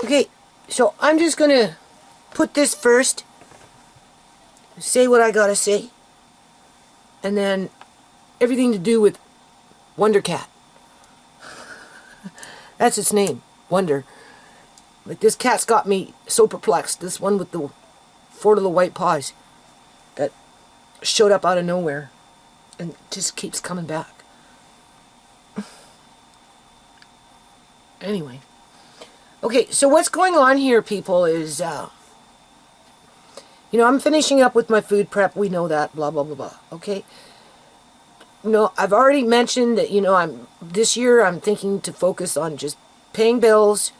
Okay, so I'm just gonna put this first, say what I gotta say, and then everything to do with Wonder Cat. That's its name, Wonder. Like, this cat's got me so perplexed. This one with the Fort of the White Paws that showed up out of nowhere and just keeps coming back. Anyway. Okay, so what's going on here, people, is, I'm finishing up with my food prep. We know that, blah, blah, blah, blah, okay? I've already mentioned that, this year I'm thinking to focus on just paying bills,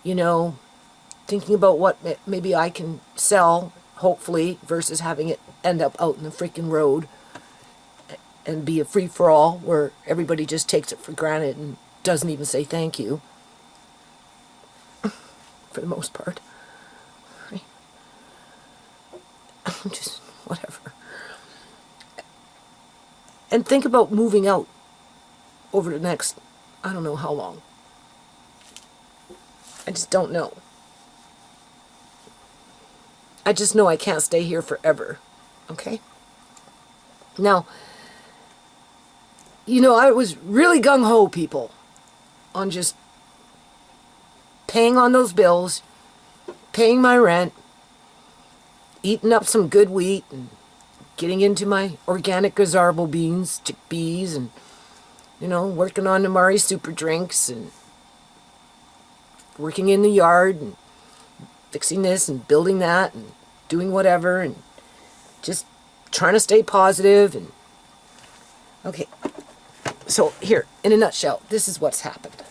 thinking about what maybe I can sell, hopefully, versus having it end up out in the freaking road and be a free-for-all where everybody just takes it for granted and doesn't even say thank you, for the most part. Right? Just whatever. And think about moving out over the next, I don't know how long. I just don't know. I just know I can't stay here forever. Okay? Now, I was really gung-ho, people, on just paying on those bills, paying my rent, eating up some good wheat, and getting into my organic Gazarbo beans, chickpeas, and, working on the Mari super drinks, and working in the yard, and fixing this, and building that, and doing whatever, and just trying to stay positive, and, okay. So, here, in a nutshell, this is what's happened.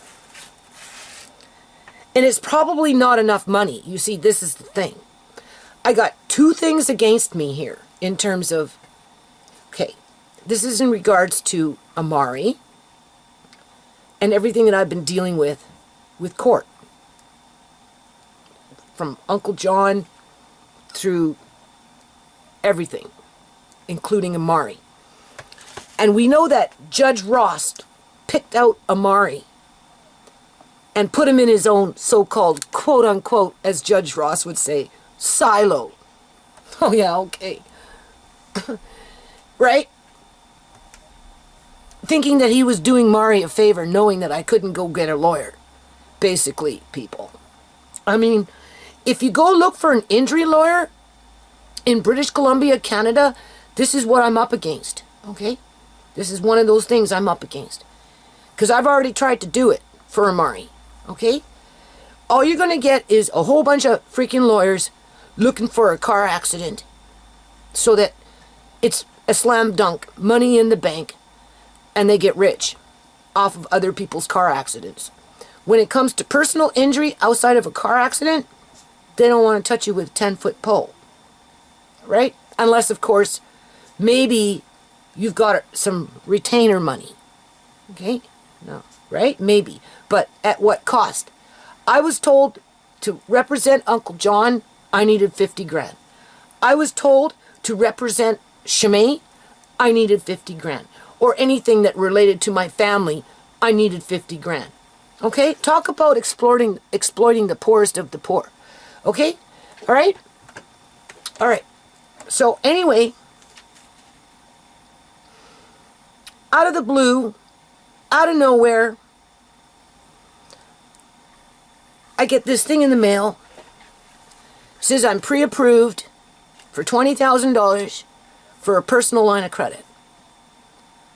And it's probably not enough money. You see, this is the thing. I got two things against me here in terms of, okay, this is in regards to Amari and everything that I've been dealing with court. From Uncle John through everything, including Amari. And we know that Judge Ross picked out Amari and put him in his own so-called, quote-unquote, as Judge Ross would say, silo. Oh yeah, okay. Right? Thinking that he was doing Mari a favor, knowing that I couldn't go get a lawyer. Basically, people. I mean, if you go look for an injury lawyer in British Columbia, Canada, this is what I'm up against, okay? This is one of those things I'm up against. Because I've already tried to do it for Amari, okay? All you're going to get is a whole bunch of freaking lawyers looking for a car accident so that it's a slam dunk, money in the bank, and they get rich off of other people's car accidents. When it comes to personal injury outside of a car accident, they don't want to touch you with a 10-foot pole, right? Unless, of course, maybe you've got some retainer money, okay? No, right? Maybe. But at what cost? I was told to represent Uncle John, I needed 50 grand. I was told to represent Shimei, I needed 50 grand. Or anything that related to my family, I needed 50 grand. Okay? Talk about exploiting the poorest of the poor. Okay? All right? All right. So anyway, out of the blue, out of nowhere, I get this thing in the mail. It says I'm pre-approved for $20,000 for a personal line of credit.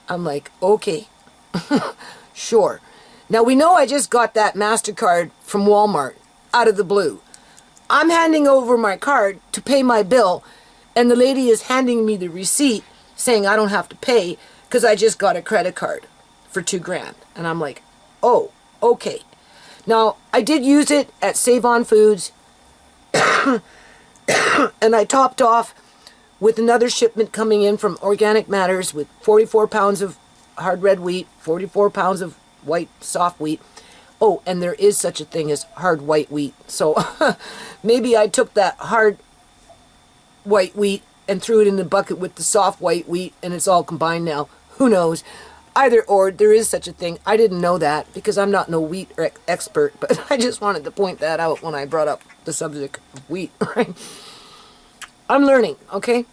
I'm like, okay, sure. Now we know I just got that MasterCard from Walmart out of the blue. I'm handing over my card to pay my bill, and the lady is handing me the receipt saying I don't have to pay because I just got a credit card for $2 grand. And I'm like, oh, okay. Now, I did use it at Save On Foods, and I topped off with another shipment coming in from Organic Matters with 44 pounds of hard red wheat, 44 pounds of white soft wheat. Oh, and there is such a thing as hard white wheat. So maybe I took that hard white wheat and threw it in the bucket with the soft white wheat, and it's all combined now. Who knows? either or, there is such a thing. I didn't know that because I'm not no wheat expert, but I just wanted to point that out when I brought up the subject of wheat, right? I'm learning, okay?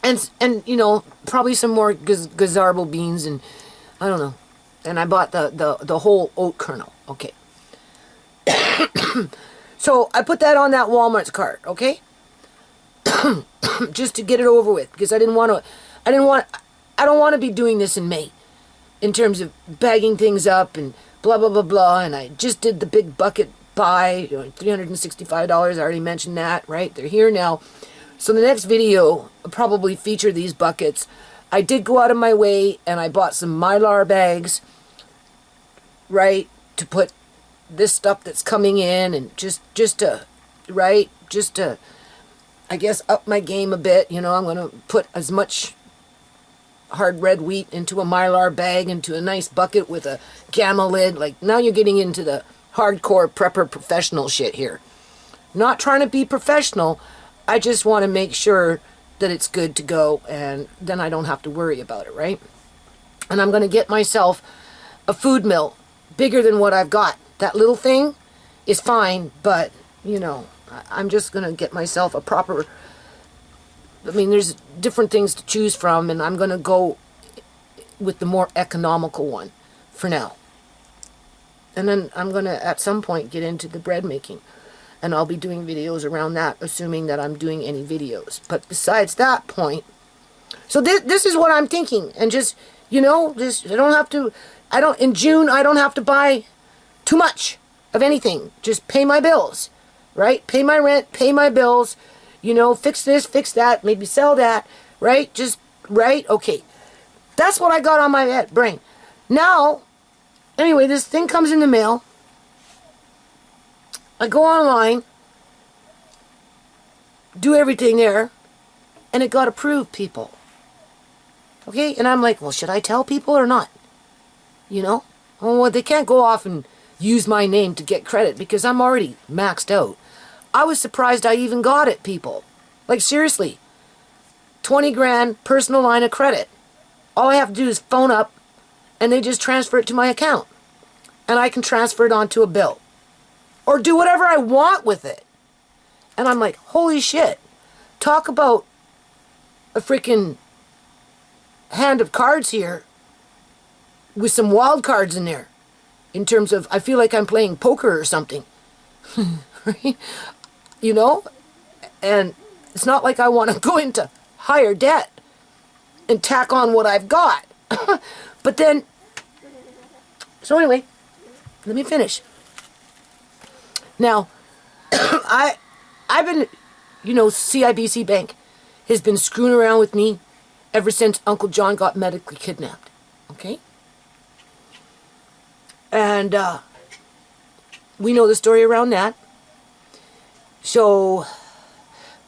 And you know, probably some more gazarbo beans and I don't know. And I bought the whole oat kernel, okay? So I put that on that Walmart's cart, okay? Just to get it over with because I don't want to be doing this in May in terms of bagging things up and blah, blah, blah, blah. And I just did the big bucket buy, $365. I already mentioned that, right? They're here now. So the next video will probably feature these buckets. I did go out of my way and I bought some Mylar bags, right, to put this stuff that's coming in and just to, I guess, up my game a bit. You know, I'm going to put as much hard red wheat into a Mylar bag, into a nice bucket with a gamma lid. Like, now you're getting into the hardcore prepper professional shit here. Not trying to be professional. I just want to make sure that it's good to go, and then I don't have to worry about it, right? And I'm going to get myself a food mill bigger than what I've got. That little thing is fine, but, you know, I'm just going to get myself a proper... I mean, there's different things to choose from, and I'm going to go with the more economical one for now. And then I'm going to, at some point, get into the bread making. And I'll be doing videos around that, assuming that I'm doing any videos. But besides that point... So this is what I'm thinking. And just, you know, just, I don't have to... in June, I don't have to buy too much of anything. Just pay my bills, right? Pay my rent, pay my bills, you know, fix this, fix that, maybe sell that, right? Just, right? Okay. That's what I got on my brain. Now, anyway, this thing comes in the mail. I go online, do everything there, and it got approved, people. Okay? And I'm like, well, should I tell people or not? You know? Well, they can't go off and use my name to get credit because I'm already maxed out. I was surprised I even got it, people. Like, seriously. 20 grand personal line of credit. All I have to do is phone up and they just transfer it to my account. And I can transfer it onto a bill. Or do whatever I want with it. And I'm like, holy shit. Talk about a freaking hand of cards here with some wild cards in there. In terms of, I feel like I'm playing poker or something. Right? You know? And it's not like I want to go into higher debt and tack on what I've got. But then, so anyway, let me finish. Now, I've been, you know, CIBC Bank has been screwing around with me ever since Uncle John got medically kidnapped. Okay? And we know the story around that. So,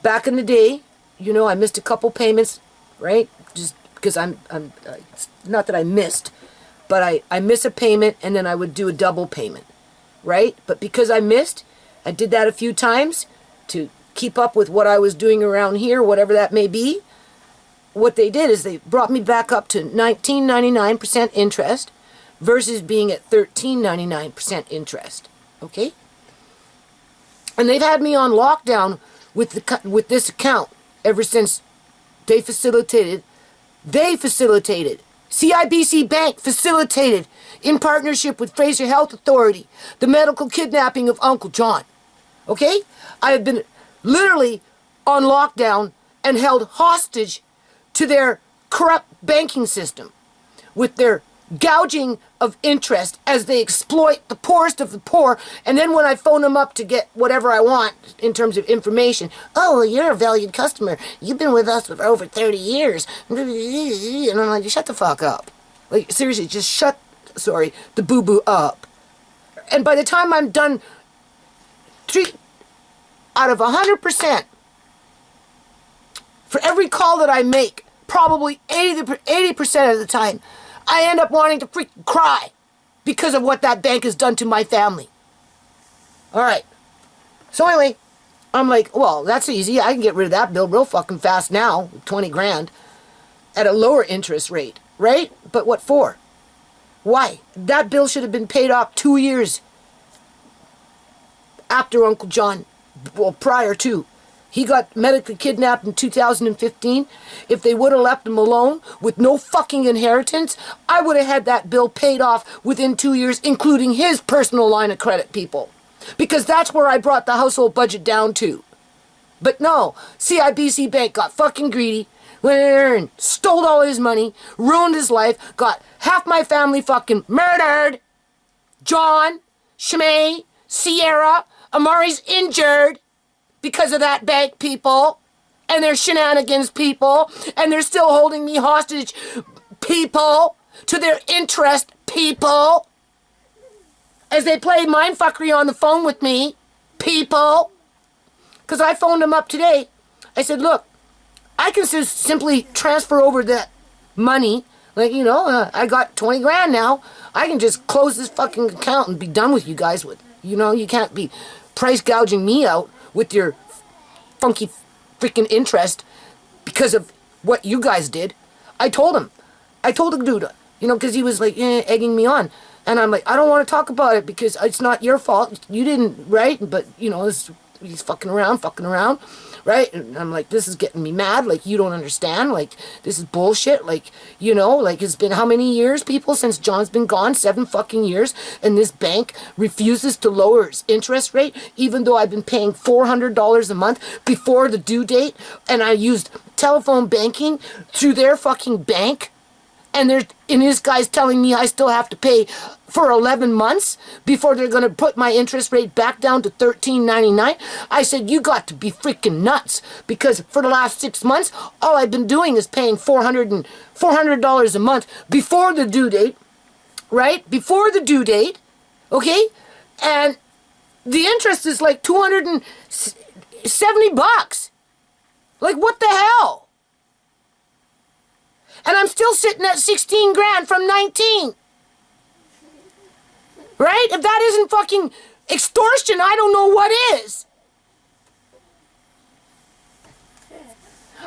back in the day, you know, I missed a couple payments, right? Just because it's not that I missed, but I miss a payment and then I would do a double payment, right? But because I missed, I did that a few times to keep up with what I was doing around here, whatever that may be. What they did is they brought me back up to 19.99% interest versus being at 13.99% interest, okay? And they've had me on lockdown with this account ever since they facilitated, CIBC Bank facilitated, in partnership with Fraser Health Authority, the medical kidnapping of Uncle John. Okay? I have been literally on lockdown and held hostage to their corrupt banking system with their gouging of interest as they exploit the poorest of the poor. And then when I phone them up to get whatever I want in terms of information, oh, well, you're a valued customer. You've been with us for over 30 years. And I'm like, shut the fuck up. Like, seriously, just shut, the boo-boo up. And by the time I'm done, 3 out of 100%, for every call that I make, probably 80% of the time, I end up wanting to freaking cry because of what that bank has done to my family. All right. So anyway, I'm like, well, that's easy. I can get rid of that bill real fucking fast now, 20 grand, at a lower interest rate, right? But what for? Why? That bill should have been paid off 2 years after Uncle John, well, prior to. He got medically kidnapped in 2015. If they would have left him alone with no fucking inheritance, I would have had that bill paid off within 2 years, including his personal line of credit, people. Because that's where I brought the household budget down to. But no, CIBC Bank got fucking greedy, went in there and stole all his money, ruined his life, got half my family fucking murdered. John, Shmay, Sierra, Amari's injured because of that bank, people. And their shenanigans, people. And they're still holding me hostage, people, to their interest, people. As they play mindfuckery on the phone with me, people. Because I phoned them up today. I said, look, I can just simply transfer over that money. Like, you know, I got 20 grand now. I can just close this fucking account and be done with you guys with. You know, you can't be price gouging me out with your funky freaking interest because of what you guys did. I told the dude, you know, because he was like egging me on. And I'm like, I don't want to talk about it because it's not your fault. You didn't, right? But, you know, he's fucking around, right? And I'm like, this is getting me mad. Like, you don't understand. Like, this is bullshit. Like, you know, like, it's been how many years, people, since John's been gone? 7 fucking years. And this bank refuses to lower its interest rate, even though I've been paying $400 a month before the due date. And I used telephone banking through their fucking bank. And this guy's telling me I still have to pay for 11 months before they're going to put my interest rate back down to $13.99. I said, you got to be freaking nuts, because for the last 6 months, all I've been doing is paying $400 a month before the due date, right? Before the due date, okay? And the interest is like $270. Like, what the hell? And I'm still sitting at 16 grand from 19. Right? If that isn't fucking extortion, I don't know what is.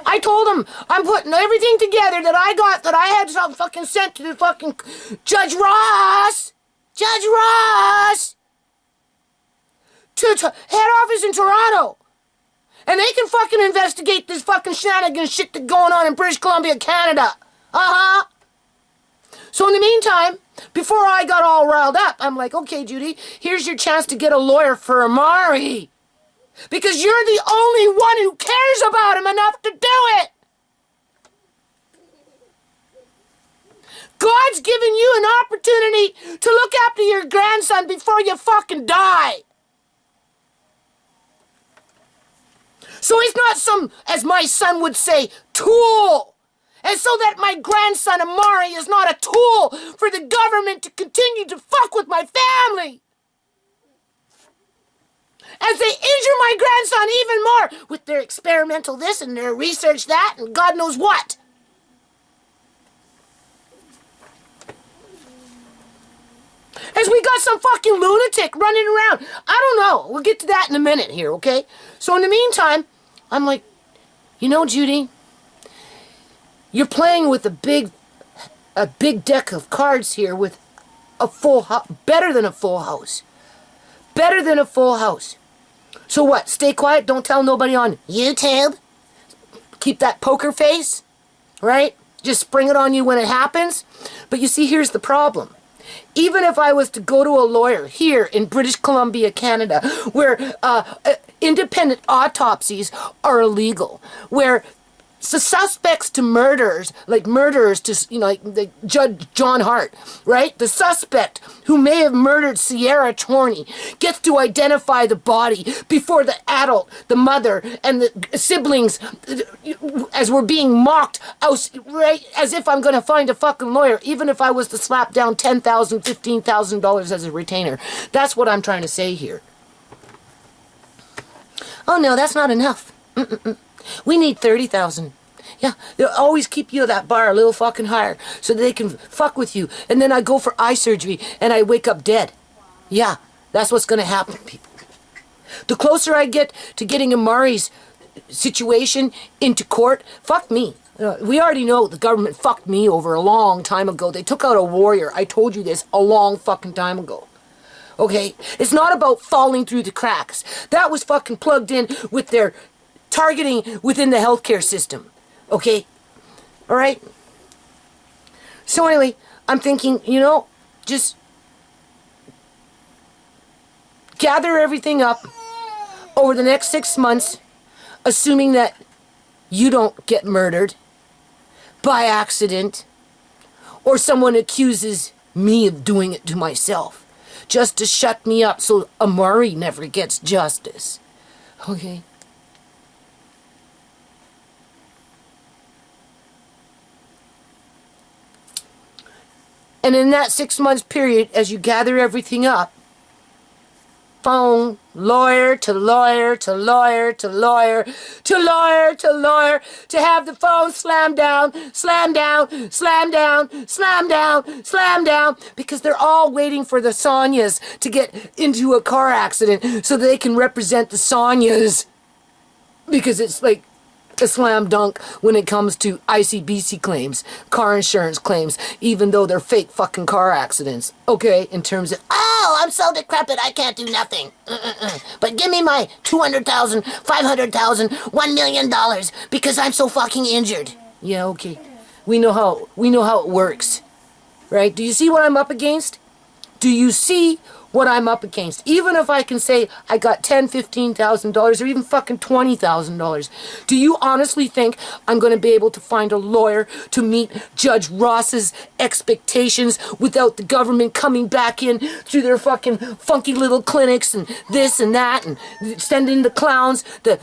I told him I'm putting everything together that I got, that I had some fucking sent to the fucking Judge Ross, to head office in Toronto. And they can fucking investigate this fucking shenanigans shit that's going on in British Columbia, Canada. Uh-huh. So in the meantime, before I got all riled up, I'm like, okay, Judy, here's your chance to get a lawyer for Amari. Because you're the only one who cares about him enough to do it. God's given you an opportunity to look after your grandson before you fucking die. So he's not some, as my son would say, tool. And so that my grandson Amari is not a tool for the government to continue to fuck with my family. As they injure my grandson even more with their experimental this and their research that and God knows what. As we got some fucking lunatic running around. I don't know. We'll get to that in a minute here, okay? So in the meantime, I'm like, you know, Judy, you're playing with a big deck of cards here with a full house. Better than a full house. Better than a full house. So what? Stay quiet? Don't tell nobody on YouTube? Keep that poker face? Right? Just spring it on you when it happens? But you see, here's the problem. Even if I was to go to a lawyer here in British Columbia, Canada, where independent autopsies are illegal, where the suspects to murderers, like murderers to, you know, like Judge John Hart, right? The suspect who may have murdered Sierra Torney gets to identify the body before the adult, the mother, and the siblings, as we're being mocked, right? As if I'm going to find a fucking lawyer, even if I was to slap down $10,000, $15,000 as a retainer. That's what I'm trying to say here. Oh no, that's not enough. We need 30,000. Yeah, they'll always keep you at that bar a little fucking higher so that they can fuck with you. And then I go for eye surgery and I wake up dead. Yeah, that's what's going to happen, people. The closer I get to getting Amari's situation into court, fuck me. We already know the government fucked me over a long time ago. They took out a warrior. I told you this a long fucking time ago. Okay? It's not about falling through the cracks. That was fucking plugged in with their targeting within the healthcare system. Okay? Alright? So anyway, I'm thinking, just gather everything up over the next 6 months, assuming that you don't get murdered by accident, or someone accuses me of doing it to myself, just to shut me up so Amari never gets justice. Okay? And in that 6 months period, as you gather everything up, phone, lawyer to lawyer to lawyer to lawyer to lawyer to lawyer, to have the phone slam down, slam down, slam down, slam down, slam down, because they're all waiting for the Sonias to get into a car accident so they can represent the Sonias. Because it's like a slam dunk when it comes to ICBC claims, car insurance claims, even though they're fake fucking car accidents. Okay, in terms of, oh, I'm so decrepit I can't do nothing. But give me my $200,000, $500,000, $1 million because I'm so fucking injured. Yeah, okay. We know how it works. Right? Do you see what I'm up against? Do you see what I'm up against? Even if I can say I got $10,000, $15,000 or even fucking $20,000, do you honestly think I'm going to be able to find a lawyer to meet Judge Ross's expectations without the government coming back in through their fucking funky little clinics and this and that and sending the clowns, the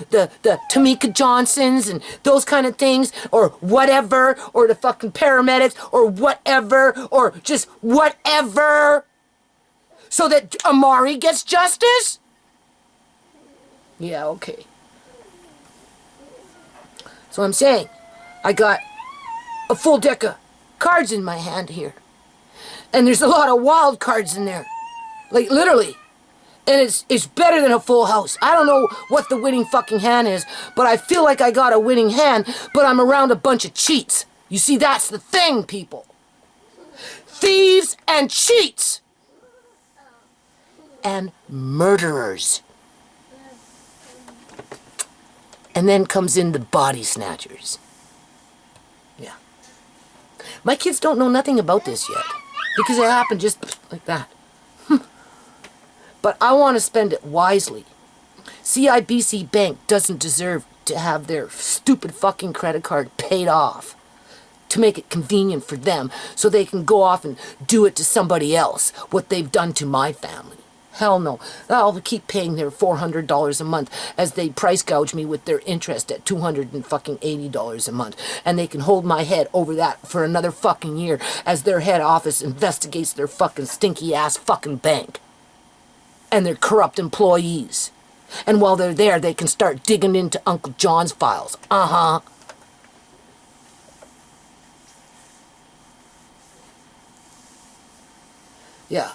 Tamika Johnsons and those kind of things, or whatever, or the fucking paramedics, or whatever, or just whatever, so that Amari gets justice? Yeah, okay. So I'm saying, I got a full deck of cards in my hand here. And there's a lot of wild cards in there. Like, literally. And it's better than a full house. I don't know what the winning fucking hand is, but I feel like I got a winning hand, but I'm around a bunch of cheats. You see, that's the thing, people. Thieves and cheats. And murderers. And then comes in the body snatchers. Yeah. My kids don't know nothing about this yet, because it happened just like that. But I want to spend it wisely. CIBC Bank doesn't deserve to have their stupid fucking credit card paid off to make it convenient for them so they can go off and do it to somebody else, what they've done to my family. Hell no. I'll keep paying their $400 a month as they price gouge me with their interest at $280 a month. And they can hold my head over that for another fucking year as their head office investigates their fucking stinky ass fucking bank and their corrupt employees. And while they're there, they can start digging into Uncle John's files. Uh-huh. Yeah.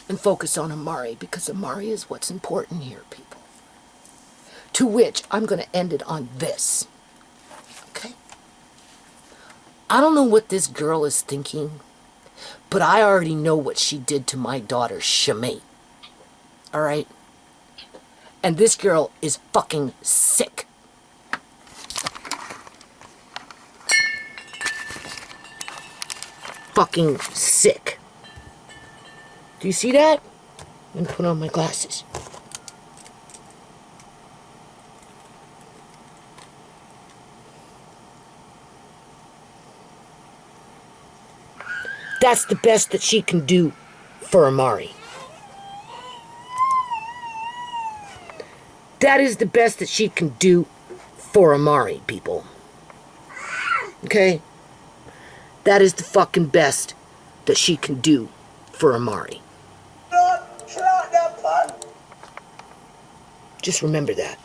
And focus on Amari, because Amari is what's important here, people. To which I'm going to end it on this. Okay? I don't know what this girl is thinking, but I already know what she did to my daughter, Shamay. Alright? And this girl is fucking sick. Fucking sick. Do you see that? I'm gonna put on my glasses. That's the best that she can do for Amari. That is the best that she can do for Amari, people. Okay? That is the fucking best that she can do for Amari. Just remember that.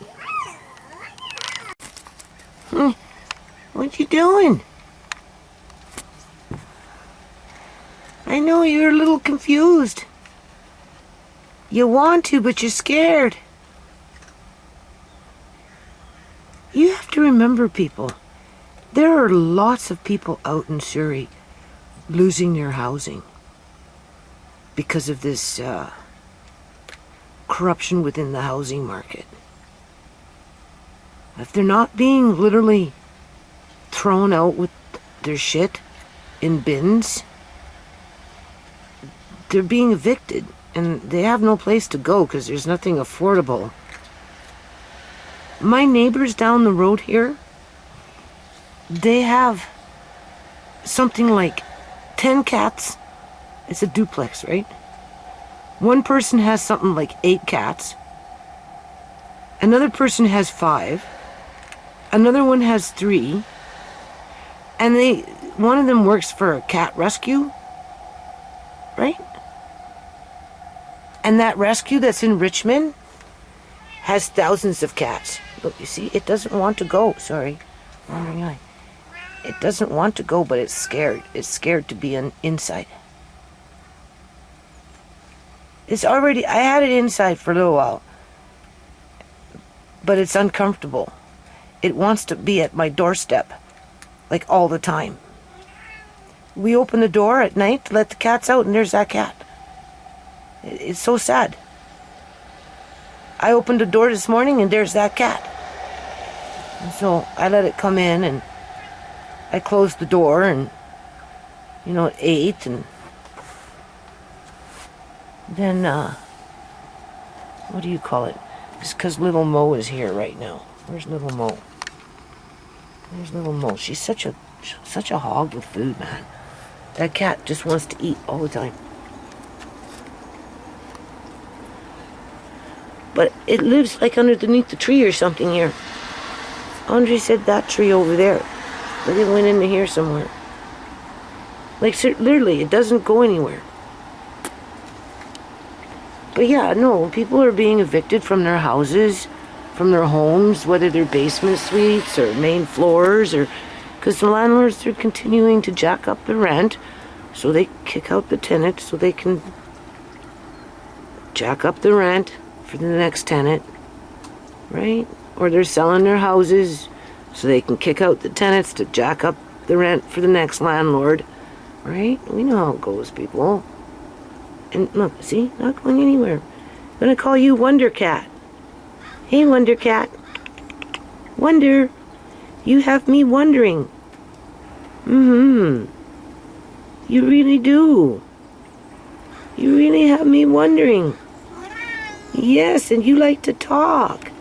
What you doing? I know you're a little confused. You want to, but you're scared. You remember, people, there are lots of people out in Surrey losing their housing because of this corruption within the housing market. If they're not being literally thrown out with their shit in bins, they're being evicted, and they have no place to go because there's nothing affordable. My neighbors down the road here, they have something like 10 cats. It's a duplex, right? One person has something like 8 cats. Another person has 5. Another one has 3. And one of them works for a cat rescue, right? And that rescue that's in Richmond has thousands of cats. Look, you see, it doesn't want to go. Sorry, wandering eye. It doesn't want to go, but it's scared. It's scared to be inside. I had it inside for a little while, but it's uncomfortable. It wants to be at my doorstep, like all the time. We open the door at night to let the cats out, and there's that cat. It's so sad. I opened the door this morning, and there's that cat. And so I let it come in, and I closed the door, and, it ate, and then, what do you call it? It's because little Mo is here right now. Where's little Mo? There's little Mo. She's such a hog with food, man. That cat just wants to eat all the time. But it lives like underneath the tree or something here. Andre said that tree over there. But it went into here somewhere. Like, literally, it doesn't go anywhere. But yeah, no, people are being evicted from their houses, from their homes, whether they're basement suites or main floors, or because the landlords are continuing to jack up the rent, so they kick out the tenant so they can jack up the rent for the next tenant, right? Or they're selling their houses so they can kick out the tenants to jack up the rent for the next landlord, right? We know how it goes, people. And look, see, not going anywhere. I'm gonna call you Wonder Cat. Hey, Wonder Cat. Wonder, you have me wondering. You really do. You really have me wondering. Yes, and you like to talk.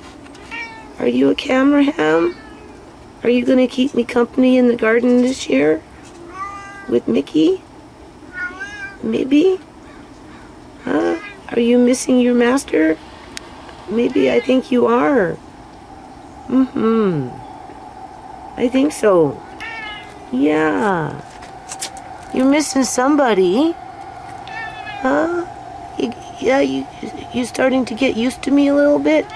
Are you a camera ham? Are you gonna keep me company in the garden this year? With Mickey? Maybe? Huh? Are you missing your master? Maybe I think you are. I think so. Yeah. You're missing somebody. Huh? You starting to get used to me a little bit?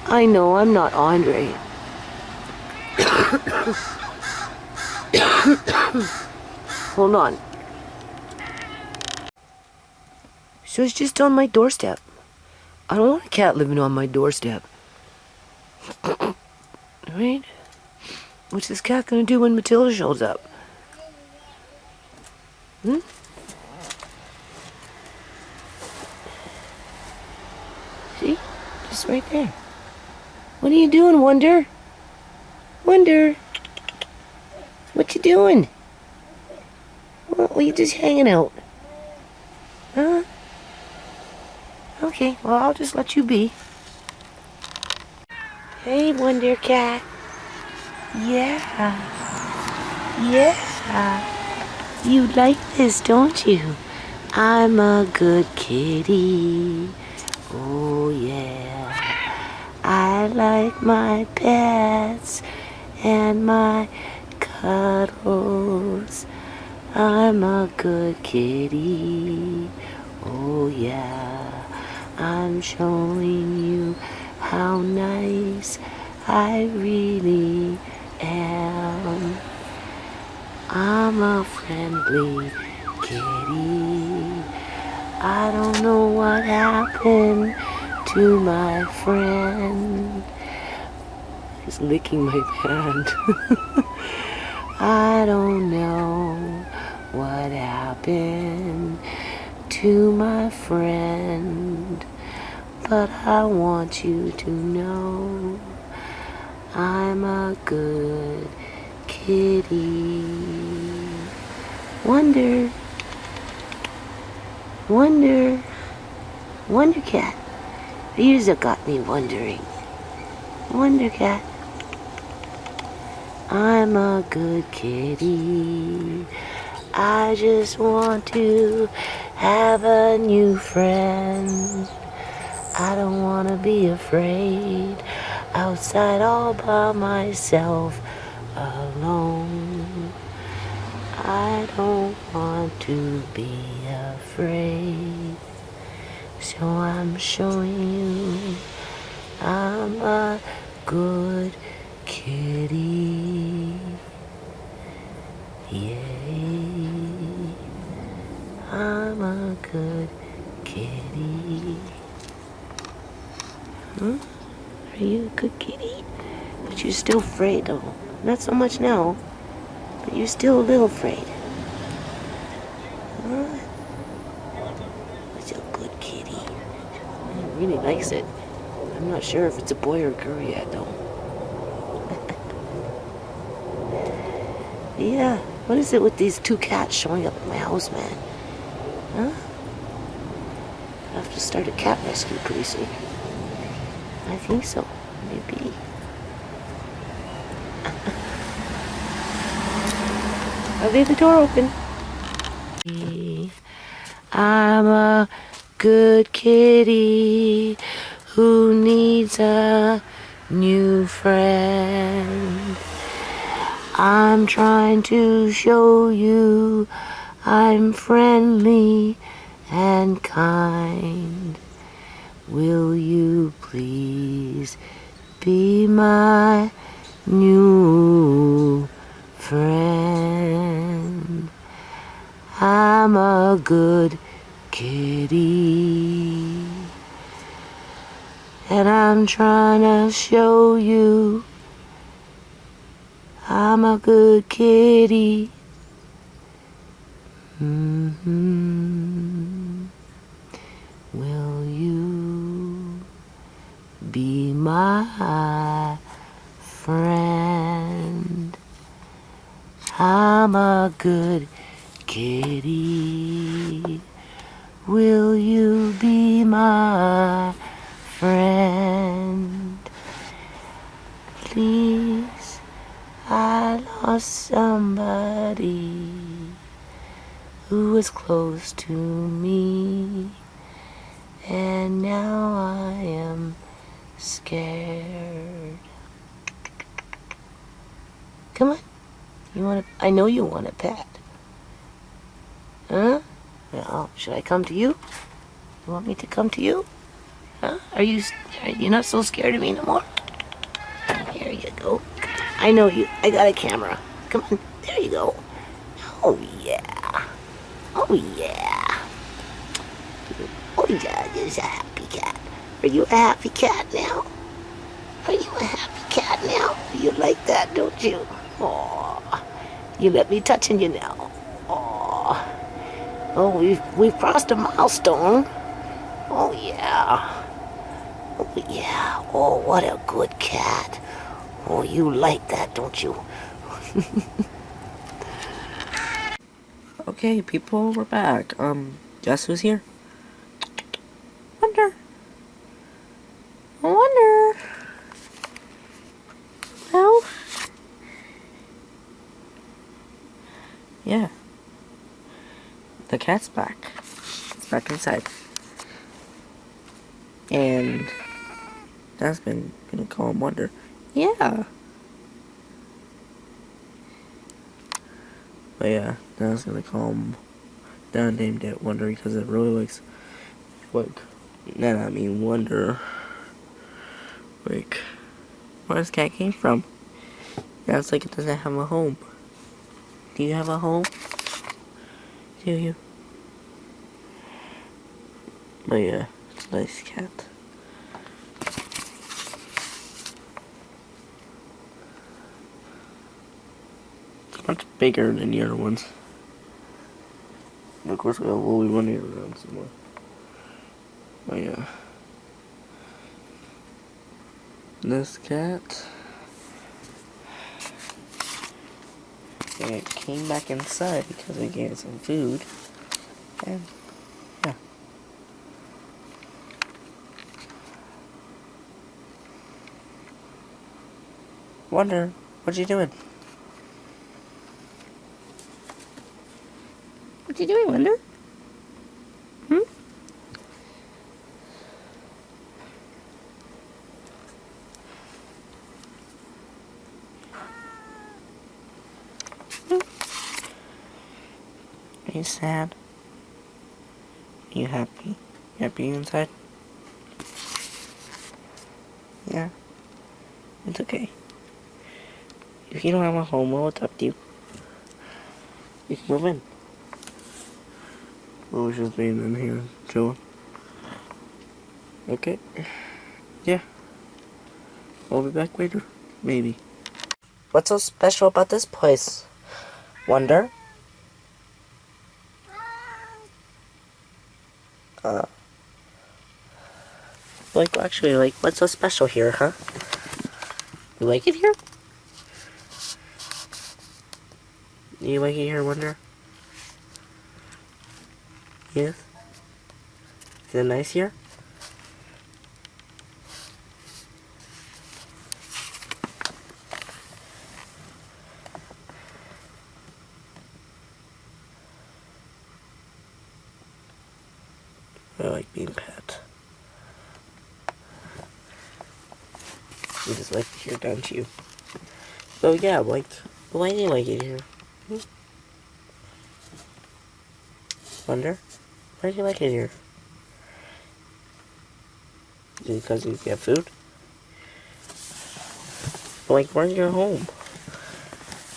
I know, I'm not Andre. Hold on. So it's just on my doorstep. I don't want a cat living on my doorstep. Right? What's this cat gonna do when Matilda shows up? See? Just right there. What are you doing, Wonder? Wonder? What you doing? Well, you just hanging out. Huh? Okay, well, I'll just let you be. Hey, Wonder Cat. Yeah. You like this, don't you? I'm a good kitty. Oh, yeah. I like my pets and my cuddles. I'm a good kitty. Oh, yeah. I'm showing you how nice I really am. I'm a friendly kitty. I don't know what happened to my friend. He's licking my hand. I don't know what happened to my friend, but I want you to know I'm a good kitty. Wonder cat. You've got me wondering. Wonder cat. I'm a good kitty. I just want to have a new friend. I don't want to be afraid outside all by myself alone. I don't want to be afraid. So I'm showing you I'm a good kitty. Yay. I'm a good kitty. Huh? Are you a good kitty? But you're still afraid though. Not so much now, but you're still a little afraid. Huh? It's a good kitty. He really likes it. I'm not sure if it's a boy or a girl yet though. Yeah, what is it with these two cats showing up at my house, man? Huh? I have to start a cat rescue pretty soon. I think so. Maybe. I'll leave the door open. I'm a good kitty who needs a new friend. I'm trying to show you I'm friendly and kind. Will you please be my new friend? I'm a good kitty, and I'm trying to show you I'm a good kitty. Will you be my friend? I'm a good kitty. Will you be my friend? Please, I lost somebody who was close to me, and now I am scared. Come on. I know you want a pet. Huh? Well, should I come to you? You want me to come to you? Huh? Are you not so scared of me no more? Here you go. I know you. I got a camera. Come on. There you go. Oh, yeah. Oh, yeah. Oh, yeah, there's a happy cat. Are you a happy cat now? Are you a happy cat now? You like that, don't you? Aw. You let me touch on you now. Aw. Oh, we've crossed a milestone. Oh, yeah. Oh, yeah. Oh, what a good cat. Oh, you like that, don't you? Okay, people, we're back. Guess who's here? Wonder. Well, yeah. The cat's back. It's back inside. And that's been gonna call him Wonder. Yeah. But yeah, that's gonna call him down named it Wonder because it really likes Wonder. Like, where this cat came from? Yeah, it's like it doesn't have a home. Do you have a home? Do you? But yeah, it's a nice cat. bigger than the other ones. And of course, we have Woolly one here around somewhere. Oh yeah. This cat. It came back inside because we gave it some food. And yeah. Wonder, what you doing? What you doing, Wonder? Hmm? Are you sad? Are you happy? Happy inside? Yeah. It's okay. If you don't have a home, well, it's up to you. You can move in. Well, we're just being in here, chilling. Okay. Yeah. I'll be back later. Maybe. What's so special about this place? Wonder? Actually, what's so special here, huh? You like it here? You like it here, Wonder? Yes? Is it nice here? I like being pet. You just like it here, don't you? Oh yeah, why do you like it here? Hmm? Wonder? Why do you like it here? Is it because you get food? Where's your home?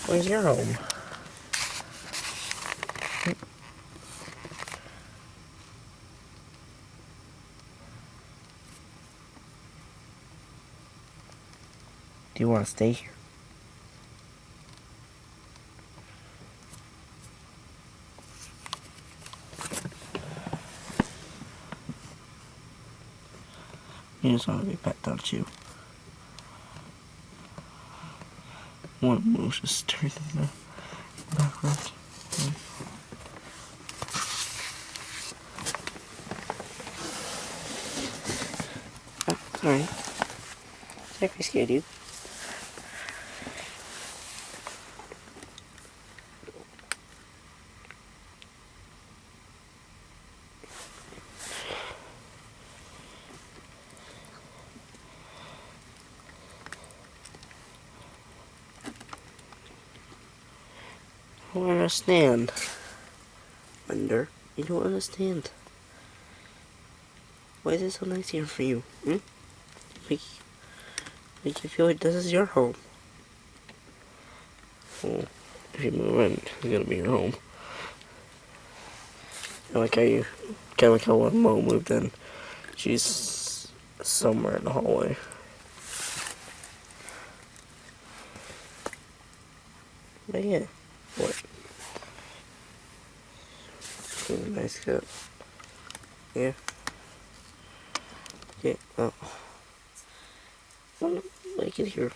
Where's your home? Do you want to stay here? You just want to be pet, don't you? One moose just turned in the background. Oh, sorry. Sorry if I scared you. I don't understand. Wonder, you don't understand. Why is it so nice here for you? Hmm? Make you feel like this is your home. Well, if you move in, it's gonna be your home. Kind of like how when Mo moved in. She's somewhere in the hallway. But yeah, what? She's a nice cat. Yeah. Yeah. Oh. I like it here.